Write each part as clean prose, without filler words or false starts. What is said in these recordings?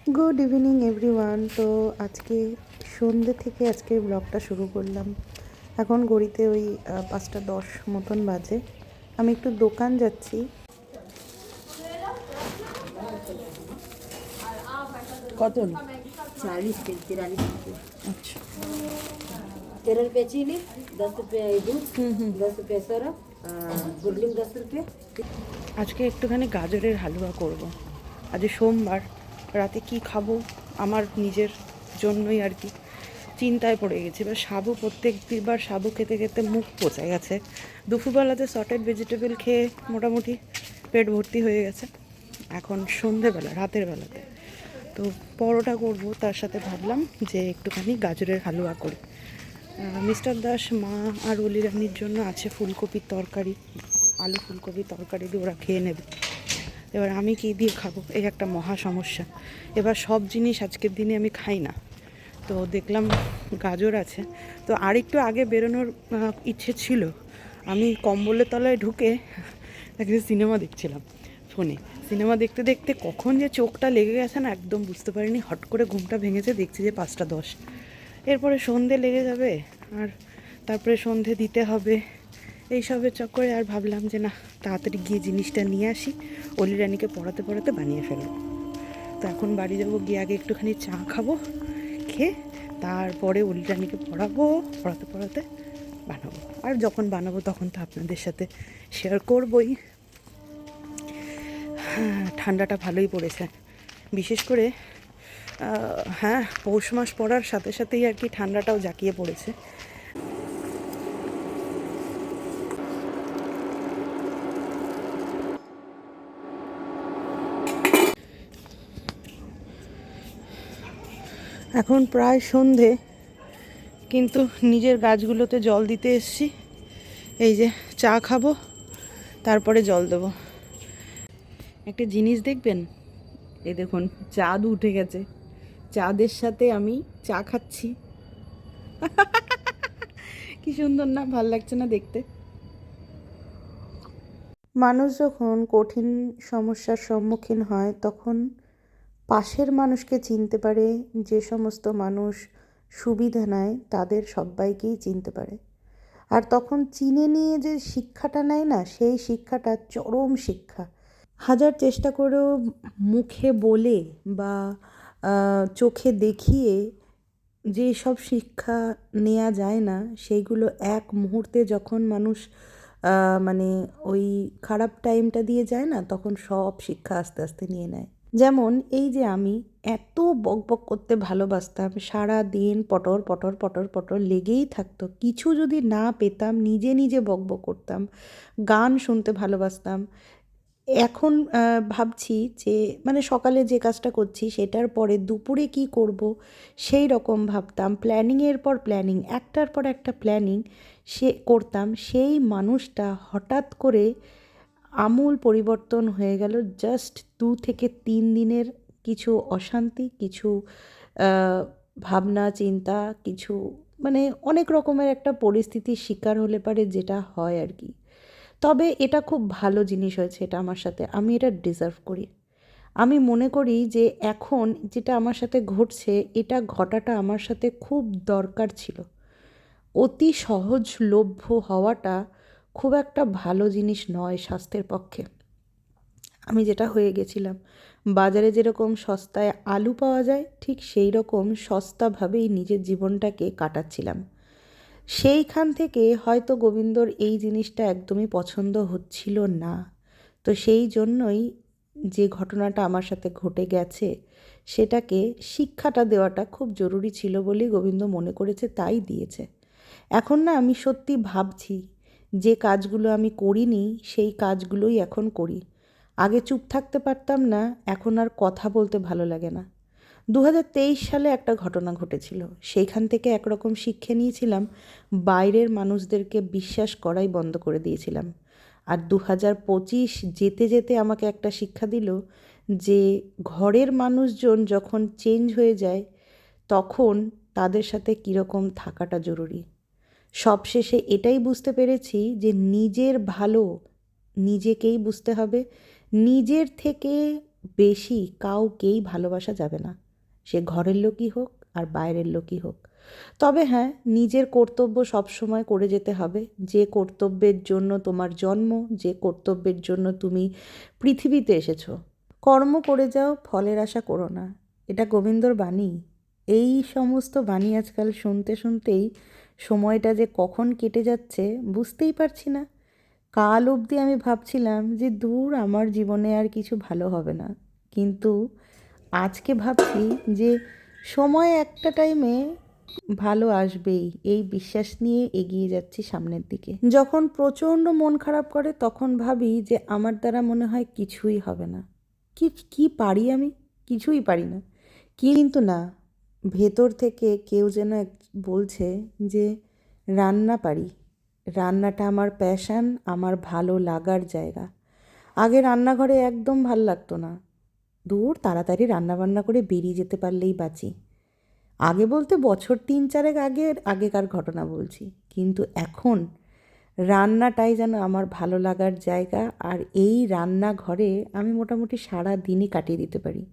Good evening everyone. তো আজকে সন্ধ্যে থেকে আজকে ব্লগটা শুরু করলাম। এখন ঘড়িতে ওই 5টা 10 মতন বাজে। আমি একটু দোকান যাচ্ছি। কত 40 के 43 আচ্ছা। 13 रुपये चीनी, 10 रुपये दूध, 10 रुपये सरफ, गुरलिंग 10 रुपये। আজকে একটুখানি গাজরের হালুয়া করব। আজ সোমবার, রাতে কি খাবো আমার নিজের জন্যই আর কি চিন্তায় পড়ে গেছি। এবার সাবু প্রত্যেকবার সাবু খেতে খেতে মুখ পচে গেছে। দুপুরবেলাতে সটেড ভেজিটেবল খেয়ে মোটামুটি পেট ভর্তি হয়ে গেছে। এখন সন্ধেবেলা রাতের বেলাতে তো পরোটা করব, তার সাথে ভাবলাম যে একটুখানি গাজরের হালুয়া করি। মিস্টার দাস, মা আর অলি রানির জন্য আছে ফুলকপির তরকারি, আলু ফুলকপির তরকারি দিয়ে ওরা খেয়ে নেবে। এবার আমি কী দিয়ে খাবো, এই একটা মহা সমস্যা। এবার সব জিনিস আজকের দিনে আমি খাই না, তো দেখলাম গাজর আছে। তো আরেকটু আগে বেরোনোর ইচ্ছে ছিল। আমি কম্বলের তলায় ঢুকে একটা সিনেমা দেখছিলাম ফোনে। সিনেমা দেখতে দেখতে কখন যে চোখটা লেগে গেছে না একদম বুঝতে পারিনি। হট করে ঘুমটা ভেঙেছে, দেখছি যে 5টা 10। এরপরে সন্ধে লেগে যাবে, আর তারপরে সন্ধে দিতে হবে, এইসবের চক্করে আর ভাবলাম যে না, তাড়াতাড়ি গিয়ে জিনিসটা নিয়ে আসি, অলি রানীকে পড়াতে পড়াতে বানিয়ে ফেলবো। তো এখন বাড়ি যাবো, গিয়ে আগে একটুখানি চা খাবো, খেয়ে তারপরে অলি রানীকে পড়াবো, পড়াতে পড়াতে বানাবো। আর যখন বানাবো তখন তো আপনাদের সাথে শেয়ার করবই। ঠান্ডাটা ভালোই পড়েছে, বিশেষ করে হ্যাঁ, পৌষ মাস পড়ার সাথে সাথেই আর কি ঠান্ডাটাও জাঁকিয়ে পড়েছে। এখন প্রায় সন্ধে, কিন্তু নিজের গাছগুলোতে জল দিতে এসছি। এই যে চা খাবো, তারপরে জল দেবো। একটা জিনিস দেখবেন, এই দেখুন চাঁদ উঠে গেছে, চাঁদের সাথে আমি চা খাচ্ছি। কি সুন্দর না, ভাল লাগছে না দেখতে? মানুষ যখন কঠিন সমস্যার সম্মুখীন হয় তখন পাশের মানুষকে চিনতে পারে। যে সমস্ত মানুষ সুবিধা নেয় তাদের সবাইকেই চিনতে পারে। আর তখন চিনে নিয়ে যে শিক্ষাটা নেয় না, সেই শিক্ষাটা চরম শিক্ষা। হাজার চেষ্টা করেও মুখে বলে বা চোখে দেখিয়ে যে সব শিক্ষা নেওয়া যায় না, সেইগুলো এক মুহূর্তে যখন মানুষ মানে ওই খারাপ টাইমটা দিয়ে যায় না, তখন সব শিক্ষা আস্তে আস্তে নিয়ে নেয়। যেমন এই যে আমি এত বকবক করতে ভালোবাসতাম, সারা দিন পটর পটর পটর পটর লেগেই থাকতো। কিছু যদি না পেতাম নিজে নিজে বকবক করতাম, গান শুনতে ভালোবাসতাম। এখন ভাবছি যে মানে সকালে যে কাজটা করছি সেটার পরে দুপুরে কি করব সেই রকম ভাবতাম। প্ল্যানিংয়ের পর প্ল্যানিং, একটার পর একটা প্ল্যানিং সে করতাম। সেই মানুষটা হঠাৎ করে আমূল পরিবর্তন হয়ে গেল জাস্ট 2 থেকে 3 দিনের কিছু অশান্তি, কিছু ভাবনা চিন্তা, কিছু মানে অনেক রকমের একটা পরিস্থিতির শিকার হলে পারে, যেটা হয় আর কি। তবে এটা খুব ভালো জিনিস হয়েছে, এটা আমার সাথে, আমি এটা ডিজার্ভ করি। আমি মনে করি যে এখন যেটা আমার সাথে ঘটছে, এটা ঘটাটা আমার সাথে খুব দরকার ছিল। অতি সহজলভ্য হওয়াটা খুব একটা ভালো জিনিস নয় স্বাস্থ্যের পক্ষে। আমি যেটা হয়ে গেছিলাম, বাজারে যেরকম সস্তায় আলু পাওয়া যায় ঠিক সেই রকম সস্তাভাবেই নিজের জীবনটাকে কাটাচ্ছিলাম। সেইখান থেকে হয়তো গোবিন্দর এই জিনিসটা একদমই পছন্দ হচ্ছিল না। তো সেই জন্যই যে ঘটনাটা আমার সাথে ঘটে গেছে সেটাকে শিক্ষাটা দেওয়াটা খুব জরুরি ছিল বলেই গোবিন্দ মনে করেছে, তাই দিয়েছে। এখন না আমি সত্যি ভাবছি যে কাজগুলো আমি করিনি সেই কাজগুলোই এখন করি। আগে চুপ থাকতে পারতাম না, এখন আর কথা বলতে ভালো লাগে না। 2023 সালে একটা ঘটনা ঘটেছিল, সেইখান থেকে একরকম শিক্ষা নিয়েছিলাম, বাইরের মানুষদেরকে বিশ্বাস করাই বন্ধ করে দিয়েছিলাম। আর 2025 যেতে যেতে আমাকে একটা শিক্ষা দিল যে ঘরের মানুষজন যখন চেঞ্জ হয়ে যায় তখন তাদের সাথে কীরকম থাকাটা জরুরি। সবশেষে এটাই বুঝতে পেরেছি যে নিজের ভালো নিজেকেই বুঝতে হবে। নিজের থেকে বেশি কাউকেই ভালোবাসা যাবে না, সে ঘরের লোকই হোক আর বাইরের লোকই হোক। তবে হ্যাঁ, নিজের কর্তব্য সবসময় করে যেতে হবে। যে কর্তব্যের জন্য তোমার জন্ম, যে কর্তব্যের জন্য তুমি পৃথিবীতে এসেছো। কর্ম করে যাও, ফলের আশা করো না, এটা গোবিন্দর বাণী। এই সমস্ত বাণী আজকাল শুনতে শুনতেই সময়টা যে কখন কেটে যাচ্ছে বুঝতেই পারছি না। কাল অবধি আমি ভাবছিলাম যে দূর, আমার জীবনে আর কিছু ভালো হবে না, কিন্তু আজকে ভাবছি যে সময় একটা টাইমে ভালো আসবেই, এই বিশ্বাস নিয়ে এগিয়ে যাচ্ছি সামনের দিকে। যখন প্রচণ্ড মন খারাপ করে তখন ভাবি যে আমার দ্বারা মনে হয় কিছুই হবে না। কি কি পারি আমি? কিছুই পারি না। কিন্তু না, ভেতর থেকে কেউ যেন বলছে যে রান্না পারি, রান্নাটা আমার প্যাশান, আমার ভালো লাগার জায়গা। আগে রান্নাঘরে একদম ভাল লাগতো না, দূর তাড়াতাড়ি রান্নাবান্না করে বেরিয়ে যেতে পারলেই বাঁচি। আগে বলতে বছর 3-4 আগেকার ঘটনা বলছি। কিন্তু এখন রান্নাটাই যেন আমার ভালো লাগার জায়গা, আর এই রান্নাঘরে আমি মোটামুটি সারা দিনই কাটিয়ে দিতে পারি।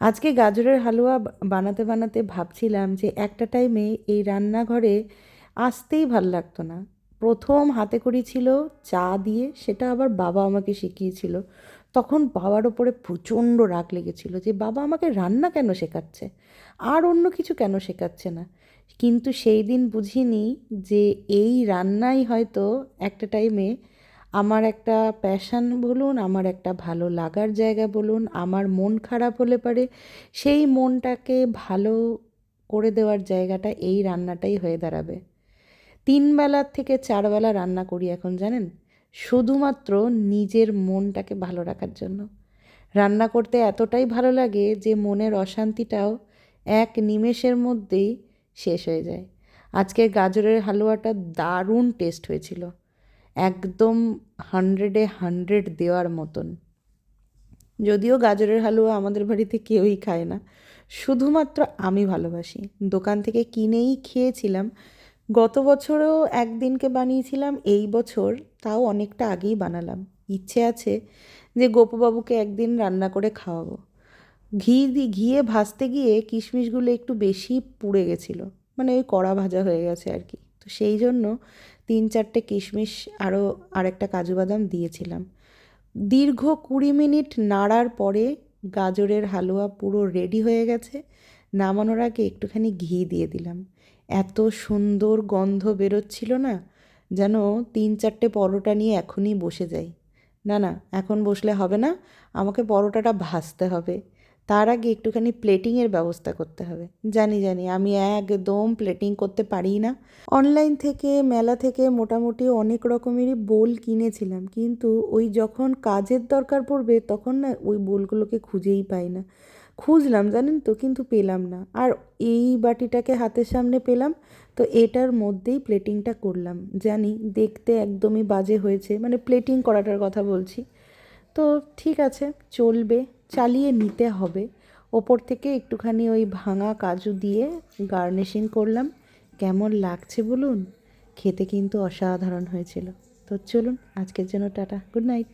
আজকে গাজরের হালুয়া বানাতে বানাতে ভাবছিলাম যে একটা টাইমে এই রান্নাঘরে আসতেই ভাল লাগতো না। প্রথম হাতে করি ছিল চা দিয়ে, সেটা আবার বাবা আমাকে শিখিয়েছিল। তখন বাবার ওপরে প্রচণ্ড রাগ লেগেছিল যে বাবা আমাকে রান্না কেন শেখাচ্ছে, আর অন্য কিছু কেন শেখাচ্ছে না। কিন্তু সেই দিন বুঝিনি যে এই রান্নাই হয়তো একটা টাইমে আমার একটা প্যাশান বলুন, আমার একটা ভালো লাগার জায়গা বলুন, আমার মন খারাপ হলে পারে সেই মনটাকে ভালো করে দেওয়ার জায়গাটা এই রান্নাটাই হয়ে দাঁড়াবে। 3 বেলার থেকে 4 বেলা রান্না করি এখন, জানেন, শুধুমাত্র নিজের মনটাকে ভালো রাখার জন্য। রান্না করতে এতটাই ভালো লাগে যে মনের অশান্তিটাও এক নিমেষের মধ্যেই শেষ হয়ে যায়। আজকের গাজরের হালুয়াটা দারুণ টেস্ট হয়েছিল, একদম 100-এ 100 দেওয়ার মতন। যদিও গাজরের হালুয়া আমাদের বাড়িতে কেউই খায় না, শুধুমাত্র আমি ভালোবাসি। দোকান থেকে কিনেই খেয়েছিলাম। গত বছরও একদিনকে বানিয়েছিলাম, এই বছর তাও অনেকটা আগেই বানালাম। ইচ্ছে আছে যে গোপুবাবুকে একদিন রান্না করে খাওয়াবো। ঘিয়ে ভাজতে গিয়ে কিশমিশগুলো একটু বেশি পুড়ে গেছিলো, মানে ওই কড়া ভাজা হয়ে গেছে আর কি। তো সেই জন্য 3-4টে কিশমিশ আরও আরেকটা কাজু বাদাম দিয়েছিলাম। দীর্ঘ 20 মিনিট নাড়ার পরে গাজরের হালুয়া পুরো রেডি হয়ে গেছে। নামানোর আগে একটুখানি ঘি দিয়ে দিলাম। এত সুন্দর গন্ধ বেরোচ্ছিল না, যেন 3-4টে পরোটা নিয়ে এখনই বসে যাই। না না, এখন বসলে হবে না, আমাকে পরোটাটা ভাজতে হবে। তার আগে একটুখানি প্লেটিংয়ের ব্যবস্থা করতে হবে। জানি আমি একদম প্লেটিং করতে পারি না। অনলাইন থেকে, মেলা থেকে মোটামুটি অনেক রকমেরই বোল কিনেছিলাম, কিন্তু ওই যখন কাজের দরকার পড়বে তখন না ওই বোলগুলোকে খুঁজেই পাই না। খুঁজলাম জানেন তো, কিন্তু পেলাম না। আর এই বাটিটাকে হাতের সামনে পেলাম, তো এটার মধ্যেই প্লেটিংটা করলাম। জানি দেখতে একদমই বাজে হয়েছে, মানে প্লেটিং করাটার কথা বলছি। তো ঠিক আছে, চলবে, চালিয়ে নিতে হবে। ওপর থেকে একটুখানি ওই ভাঙা কাজু দিয়ে গার্নিশিং করলাম। কেমন লাগছে বলুন? খেতে কিন্তু অসাধারণ হয়েছিল। তো চলুন, আজকের জন্য টাটা, গুড নাইট।